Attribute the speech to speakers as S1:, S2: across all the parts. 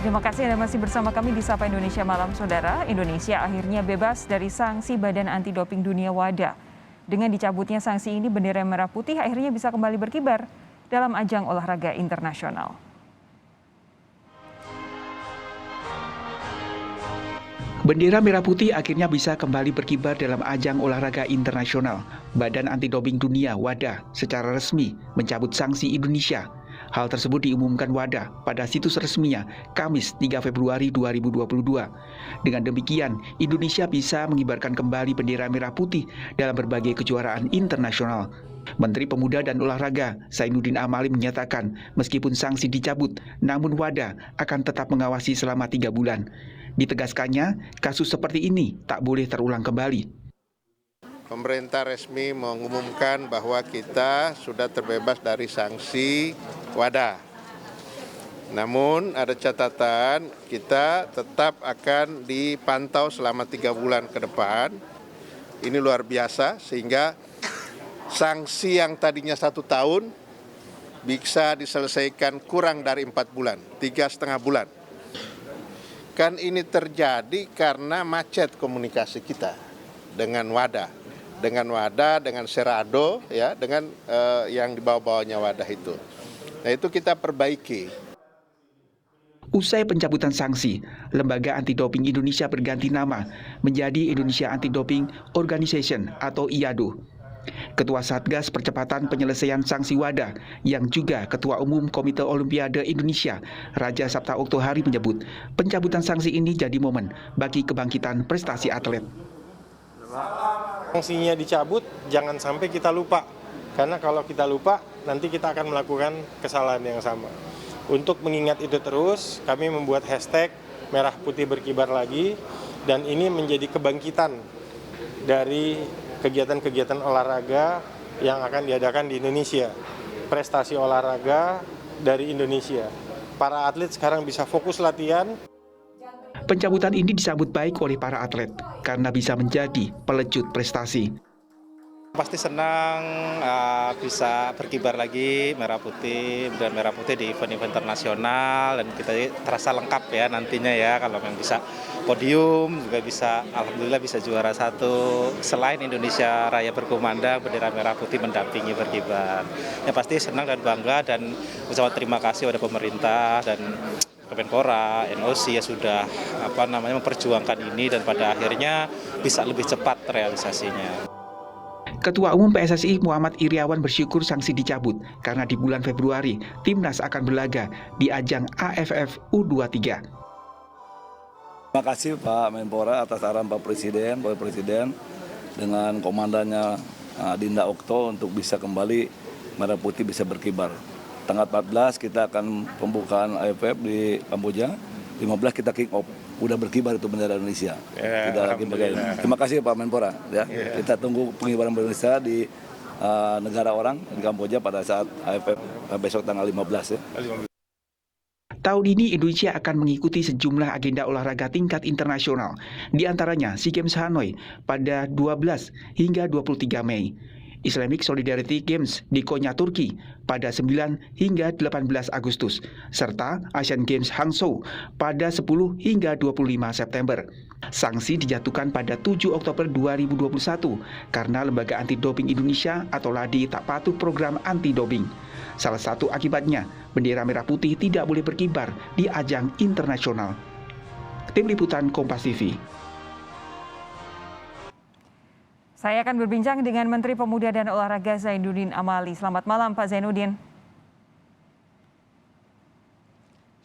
S1: Terima kasih Anda masih bersama kami di Sapa Indonesia Malam, Saudara. Indonesia akhirnya bebas dari sanksi Badan Anti Doping Dunia WADA. Dengan dicabutnya sanksi ini, bendera merah putih akhirnya bisa kembali berkibar dalam ajang olahraga internasional.
S2: Bendera merah putih akhirnya bisa kembali berkibar dalam ajang olahraga internasional. Badan Anti Doping Dunia WADA secara resmi mencabut sanksi Indonesia. Hal tersebut diumumkan WADA pada situs resminya Kamis 3 Februari 2022. Dengan demikian, Indonesia bisa mengibarkan kembali bendera merah putih dalam berbagai kejuaraan internasional. Menteri Pemuda dan Olahraga Zainuddin Amali menyatakan meskipun sanksi dicabut, namun WADA akan tetap mengawasi selama 3 bulan. Ditegaskannya, kasus seperti ini tak boleh terulang kembali.
S3: Pemerintah resmi mengumumkan bahwa kita sudah terbebas dari sanksi WADA. Namun ada catatan, kita tetap akan dipantau selama 3 bulan ke depan. Ini luar biasa, sehingga sanksi yang tadinya 1 tahun bisa diselesaikan kurang dari 4 bulan, 3,5 bulan. Kan ini terjadi karena macet komunikasi kita dengan WADA. Dengan Serado, ya, dengan yang di bawah-bawahnya WADA itu. Nah, itu kita perbaiki.
S2: Usai pencabutan sanksi, Lembaga Anti Doping Indonesia berganti nama menjadi Indonesia Anti Doping Organization atau IADO. Ketua Satgas Percepatan Penyelesaian Sanksi WADA yang juga Ketua Umum Komite Olimpiade Indonesia, Raja Sabta Oktohari menyebut pencabutan sanksi ini jadi momen bagi kebangkitan prestasi atlet.
S4: Sanksinya dicabut, jangan sampai kita lupa. Karena kalau kita lupa, nanti kita akan melakukan kesalahan yang sama. Untuk mengingat itu terus, kami membuat hashtag merah putih berkibar lagi. Dan ini menjadi kebangkitan dari kegiatan-kegiatan olahraga yang akan diadakan di Indonesia. Prestasi olahraga dari Indonesia. Para atlet sekarang bisa fokus latihan.
S2: Pencabutan ini disambut baik oleh para atlet karena bisa menjadi pelecut prestasi.
S5: Pasti senang bisa berkibar lagi merah putih di event-event internasional, dan kita terasa lengkap ya nantinya ya, kalau yang bisa podium juga bisa, alhamdulillah bisa juara 1. Selain Indonesia Raya berkumandang, bendera merah putih mendampingi berkibar. Ya pasti senang dan bangga, dan ucapan terima kasih kepada pemerintah dan Kemenpora, NOC ya sudah memperjuangkan ini, dan pada akhirnya bisa lebih cepat realisasinya.
S2: Ketua Umum PSSI Muhammad Iriawan bersyukur sanksi dicabut karena di bulan Februari Timnas akan berlaga di ajang AFF U23.
S6: Terima kasih Pak Menpora atas arahan Pak Presiden dengan komandannya Dinda Okto untuk bisa kembali merah putih bisa berkibar. Tanggal 14 kita akan pembukaan AFF di Kamboja, 15 kita kick off. Udah berkibar itu bendera Indonesia. Tidak lagi bagaimana. Terima kasih Pak Menpora. Ya. Kita tunggu pengibaran bendera Indonesia di negara orang di Kamboja pada saat AFF besok tanggal 15 ya.
S2: Tahun ini Indonesia akan mengikuti sejumlah agenda olahraga tingkat internasional, di antaranya SEA Games Hanoi pada 12 hingga 23 Mei. Islamic Solidarity Games di Konya, Turki pada 9 hingga 18 Agustus, serta Asian Games Hangzhou pada 10 hingga 25 September. Sanksi dijatuhkan pada 7 Oktober 2021 karena Lembaga Anti Doping Indonesia atau LADI tak patuh program anti doping. Salah satu akibatnya, bendera merah putih tidak boleh berkibar di ajang internasional. Tim Liputan Kompas TV.
S1: Saya akan berbincang dengan Menteri Pemuda dan Olahraga Zainuddin Amali. Selamat malam Pak Zainuddin.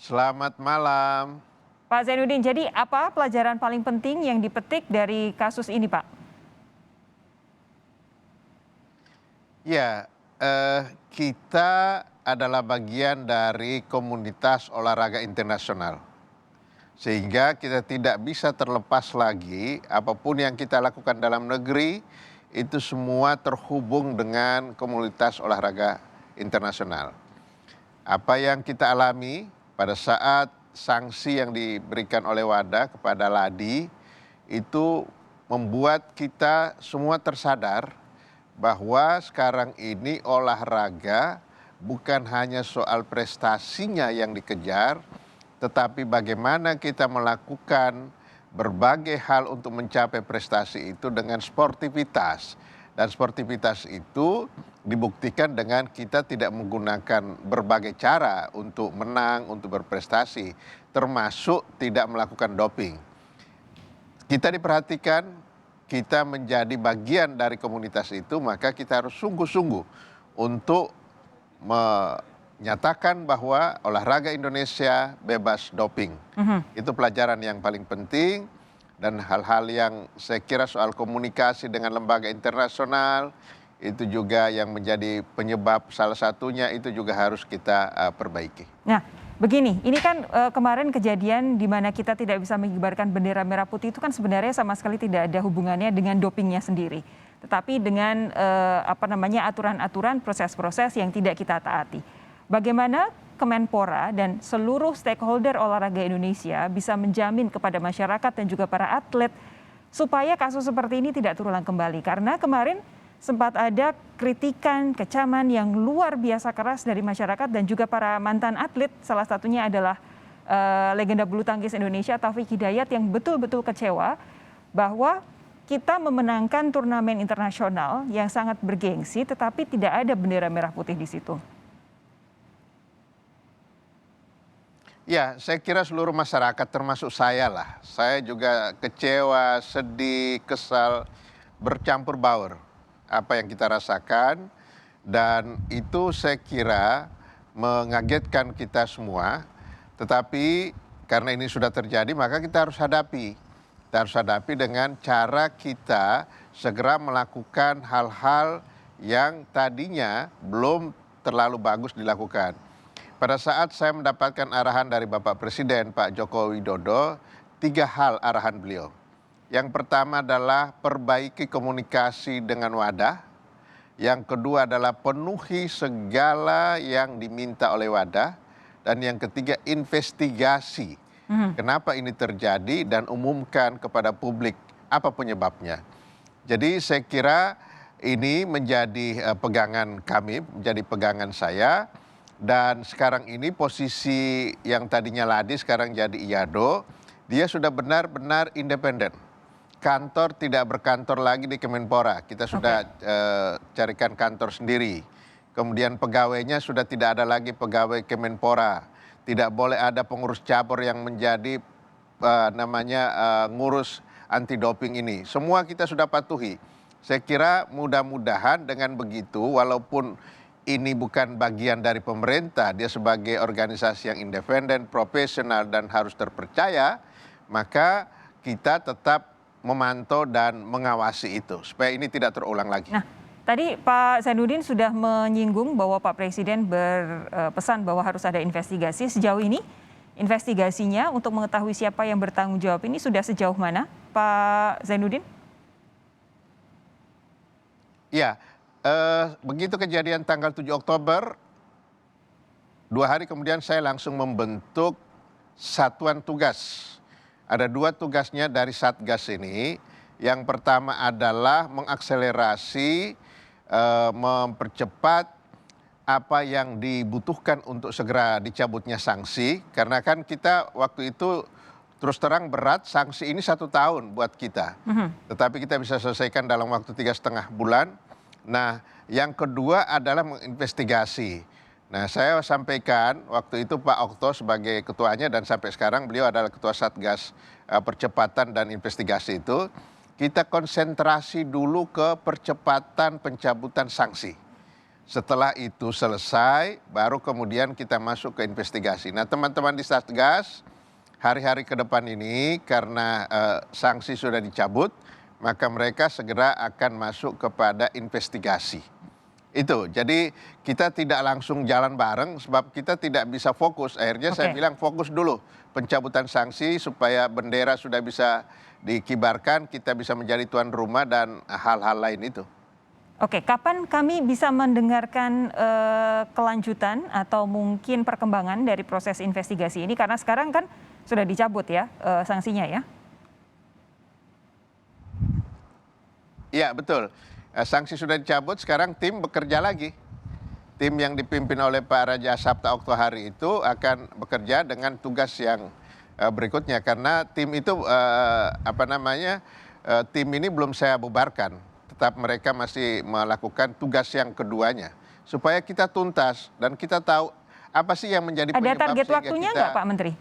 S3: Selamat malam.
S1: Pak Zainuddin, jadi apa pelajaran paling penting yang dipetik dari kasus ini Pak?
S3: Ya, kita adalah bagian dari komunitas olahraga internasional. Sehingga kita tidak bisa terlepas lagi, apapun yang kita lakukan dalam negeri, itu semua terhubung dengan komunitas olahraga internasional. Apa yang kita alami pada saat sanksi yang diberikan oleh WADA kepada LADI, itu membuat kita semua tersadar bahwa sekarang ini olahraga bukan hanya soal prestasinya yang dikejar, tetapi bagaimana kita melakukan berbagai hal untuk mencapai prestasi itu dengan sportivitas. Dan sportivitas itu dibuktikan dengan kita tidak menggunakan berbagai cara untuk menang, untuk berprestasi, termasuk tidak melakukan doping. Kita diperhatikan, kita menjadi bagian dari komunitas itu, maka kita harus sungguh-sungguh untuk menyatakan bahwa olahraga Indonesia bebas doping. Itu pelajaran yang paling penting. Dan hal-hal yang saya kira soal komunikasi dengan lembaga internasional, itu juga yang menjadi penyebab salah satunya itu juga harus kita perbaiki.
S1: Nah, begini, ini kan kemarin kejadian di mana kita tidak bisa mengibarkan bendera merah putih itu kan sebenarnya sama sekali tidak ada hubungannya dengan dopingnya sendiri. Tetapi dengan aturan-aturan, proses-proses yang tidak kita taati. Bagaimana Kemenpora dan seluruh stakeholder olahraga Indonesia bisa menjamin kepada masyarakat dan juga para atlet supaya kasus seperti ini tidak terulang kembali. Karena kemarin sempat ada kritikan, kecaman yang luar biasa keras dari masyarakat dan juga para mantan atlet. Salah satunya adalah legenda bulu tangkis Indonesia Taufik Hidayat yang betul-betul kecewa bahwa kita memenangkan turnamen internasional yang sangat bergengsi tetapi tidak ada bendera merah putih di situ.
S3: Ya, saya kira seluruh masyarakat termasuk saya lah. Saya juga kecewa, sedih, kesal, bercampur baur apa yang kita rasakan. Dan itu saya kira mengagetkan kita semua. Tetapi karena ini sudah terjadi maka kita harus hadapi. Kita harus hadapi dengan cara kita segera melakukan hal-hal yang tadinya belum terlalu bagus dilakukan. Pada saat saya mendapatkan arahan dari Bapak Presiden Pak Joko Widodo, 3 hal arahan beliau. Yang pertama adalah perbaiki komunikasi dengan wadah. Yang kedua adalah penuhi segala yang diminta oleh wadah. Dan yang ketiga investigasi. Kenapa ini terjadi dan umumkan kepada publik apa penyebabnya. Jadi saya kira ini menjadi pegangan kami, menjadi pegangan saya. Dan sekarang ini posisi yang tadinya Ladi sekarang jadi IADO, dia sudah benar-benar independen. Kantor tidak berkantor lagi di Kemenpora, kita sudah carikan kantor sendiri. Kemudian pegawainya sudah tidak ada lagi pegawai Kemenpora. Tidak boleh ada pengurus cabur yang menjadi ngurus anti doping ini. Semua kita sudah patuhi. Saya kira mudah-mudahan dengan begitu walaupun ini bukan bagian dari pemerintah, dia sebagai organisasi yang independen, profesional dan harus terpercaya, maka kita tetap memantau dan mengawasi itu supaya ini tidak terulang lagi.
S1: Nah, tadi Pak Zainuddin sudah menyinggung bahwa Pak Presiden berpesan bahwa harus ada investigasi. Sejauh ini investigasinya untuk mengetahui siapa yang bertanggung jawab ini sudah sejauh mana, Pak Zainuddin?
S3: Ya. Begitu kejadian tanggal 7 Oktober, 2 hari kemudian saya langsung membentuk satuan tugas. Ada 2 tugasnya dari Satgas ini. Yang pertama adalah mengakselerasi, mempercepat apa yang dibutuhkan untuk segera dicabutnya sanksi. Karena kan kita waktu itu terus terang berat, sanksi ini 1 tahun buat kita. Tetapi kita bisa selesaikan dalam waktu 3,5 bulan. Nah, yang kedua adalah menginvestigasi. Nah, saya sampaikan waktu itu Pak Okto sebagai ketuanya dan sampai sekarang beliau adalah ketua Satgas percepatan dan investigasi itu. Kita konsentrasi dulu ke percepatan pencabutan sanksi. Setelah itu selesai, baru kemudian kita masuk ke investigasi. Nah, teman-teman di Satgas, hari-hari ke depan ini karena sanksi sudah dicabut, maka mereka segera akan masuk kepada investigasi. Itu, jadi kita tidak langsung jalan bareng sebab kita tidak bisa fokus. Akhirnya saya bilang fokus dulu pencabutan sanksi supaya bendera sudah bisa dikibarkan, kita bisa menjadi tuan rumah dan hal-hal lain itu.
S1: Oke, kapan kami bisa mendengarkan kelanjutan atau mungkin perkembangan dari proses investigasi ini? Karena sekarang kan sudah dicabut ya sanksinya ya.
S3: Iya betul, sanksi sudah dicabut, sekarang tim bekerja lagi. tim yang dipimpin oleh Pak Raja Sabta Oktohari itu akan bekerja dengan tugas yang berikutnya, karena tim itu tim ini belum saya bubarkan, tetap mereka masih melakukan tugas yang keduanya supaya kita tuntas dan kita tahu apa sih yang menjadi penyebab.
S1: Ada target waktunya nggak Pak Menteri?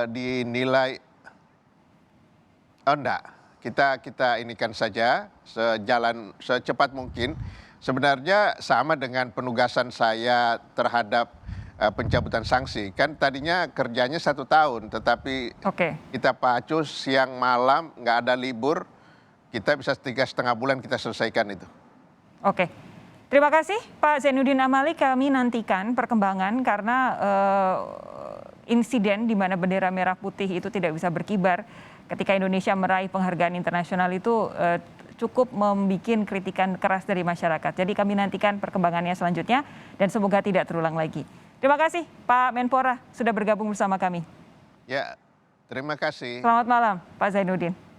S3: Dinilai enggak, kita inikan saja secepat mungkin. Sebenarnya sama dengan penugasan saya terhadap pencabutan sanksi. Kan tadinya kerjanya 1 tahun, tetapi kita pacu siang malam, nggak ada libur, kita bisa 3,5 bulan kita selesaikan itu.
S1: Oke. Terima kasih Pak Zainuddin Amali, kami nantikan perkembangan karena insiden di mana bendera merah putih itu tidak bisa berkibar ketika Indonesia meraih penghargaan internasional itu cukup membuat kritikan keras dari masyarakat. Jadi kami nantikan perkembangannya selanjutnya dan semoga tidak terulang lagi. Terima kasih Pak Menpora sudah bergabung bersama kami.
S3: Ya, terima kasih.
S1: Selamat malam Pak Zainuddin.